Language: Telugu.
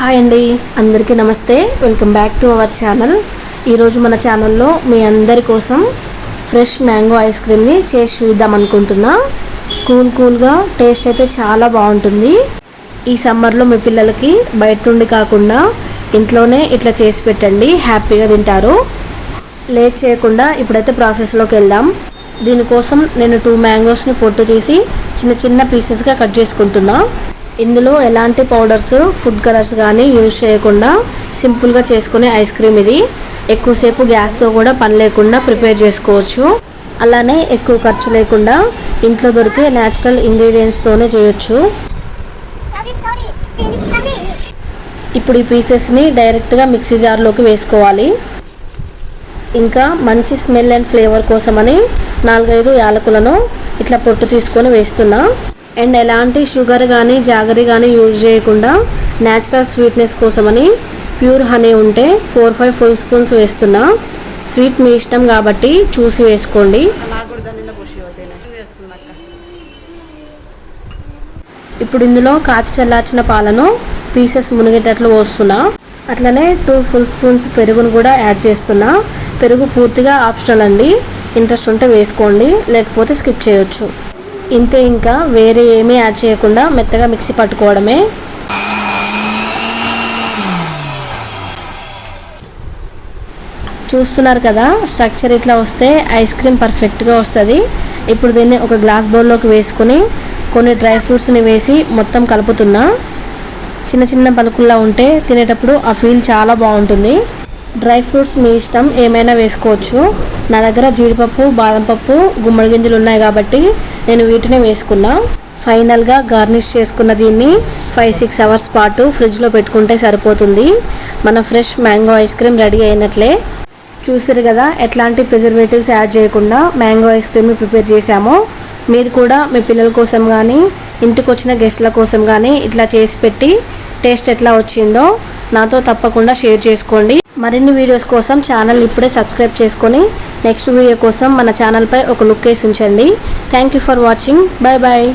హాయ్ అండి, అందరికీ నమస్తే. Welcome back to our channel. ఈరోజు మన ఛానల్లో మీ అందరి కోసం ఫ్రెష్ మ్యాంగో ఐస్ క్రీమ్ని చేసి చూద్దాం అనుకుంటున్నా. కూల్గా టేస్ట్ అయితే చాలా బాగుంటుంది. ఈ సమ్మర్లో మీ పిల్లలకి బయట నుండి కాకుండా ఇంట్లోనే ఇట్లా చేసి పెట్టండి, హ్యాపీగా తింటారు. లేట్ చేయకుండా ఇప్పుడైతే ప్రాసెస్లోకి వెళ్దాం. దీనికోసం నేను 2 మ్యాంగోస్ని పొట్టు తీసి చిన్న చిన్న పీసెస్గా కట్ చేసుకుంటున్నా. ఇందులో ఎలాంటి పౌడర్స్, ఫుడ్ కలర్స్ కానీ యూజ్ చేయకుండా సింపుల్గా చేసుకునే ఐస్ క్రీమ్ ఇది. ఎక్కువసేపు గ్యాస్తో కూడా పని లేకుండా ప్రిపేర్ చేసుకోవచ్చు. అలానే ఎక్కువ ఖర్చు లేకుండా ఇంట్లో దొరికే న్యాచురల్ ఇంగ్రీడియంట్స్తోనే చేయొచ్చు. ఇప్పుడు ఈ పీసెస్ని డైరెక్ట్గా మిక్సీ జార్లోకి వేసుకోవాలి. ఇంకా మంచి స్మెల్ అండ్ ఫ్లేవర్ కోసమని 4-5 యాలకులను ఇట్లా పొట్టు తీసుకొని వేస్తున్నా. అండ్ ఎలాంటి షుగర్ కానీ జాగరీ కానీ యూజ్ చేయకుండా న్యాచురల్ స్వీట్నెస్ కోసమని ప్యూర్ హనీ ఉంటే 4-5 ఫుల్ స్పూన్స్ వేస్తున్నా. స్వీట్ మీ ఇష్టం కాబట్టి చూసి వేసుకోండి. ఇప్పుడు ఇందులో కాచి చల్లార్చిన పాలను పీసెస్ మునిగేటట్లు పోస్తున్నా. అట్లనే 2 ఫుల్ స్పూన్స్ పెరుగును కూడా యాడ్ చేస్తున్నా. పెరుగు పూర్తిగా ఆప్షనల్ అండి, ఇంట్రెస్ట్ ఉంటే వేసుకోండి, లేకపోతే స్కిప్ చేయొచ్చు. ఇంతే, ఇంకా వేరే ఏమీ యాడ్ చేయకుండా మెత్తగా మిక్సీ పట్టుకోవడమే. చూస్తున్నారు కదా, స్ట్రక్చర్ ఇట్లా వస్తే ఐస్ క్రీమ్ పర్ఫెక్ట్గా వస్తుంది. ఇప్పుడు దీన్ని ఒక గ్లాస్ బౌల్లోకి వేసుకొని కొన్ని డ్రై ఫ్రూట్స్ని వేసి మొత్తం కలుపుతున్నా. చిన్న చిన్న పలుకుల్లా ఉంటే తినేటప్పుడు ఆ ఫీల్ చాలా బాగుంటుంది. డ్రై ఫ్రూట్స్ మీ ఇష్టం, ఏమైనా వేసుకోవచ్చు. నా దగ్గర జీడిపప్పు, బాదం పప్పు, గుమ్మడి గింజలు ఉన్నాయి కాబట్టి నేను వీటినే వేసుకున్నా. ఫైనల్గా గార్నిష్ చేసుకున్న దీన్ని 5-6 అవర్స్ పాటు ఫ్రిడ్జ్లో పెట్టుకుంటే సరిపోతుంది. మన fresh mango ice cream ready అయినట్లే. చూసారు కదా, ఎట్లాంటి ప్రిజర్వేటివ్స్ యాడ్ చేయకుండా మ్యాంగో ఐస్ క్రీమ్ని ప్రిపేర్ చేశామో. మీరు కూడా మీ పిల్లల కోసం కానీ ఇంటికి వచ్చిన గెస్ట్ల కోసం కానీ ఇట్లా చేసి పెట్టి టేస్ట్ ఎట్లా వచ్చిందో నాతో తప్పకుండా షేర్ చేసుకోండి. మరిన్ని వీడియోస్ కోసం ఛానల్ ఇప్పుడే సబ్స్క్రైబ్ చేసుకొని నెక్స్ట్ వీడియో కోసం మన ఛానల్పై ఒక లుక్ వేసి ఉంచండి. Thank you for watching. Bye bye.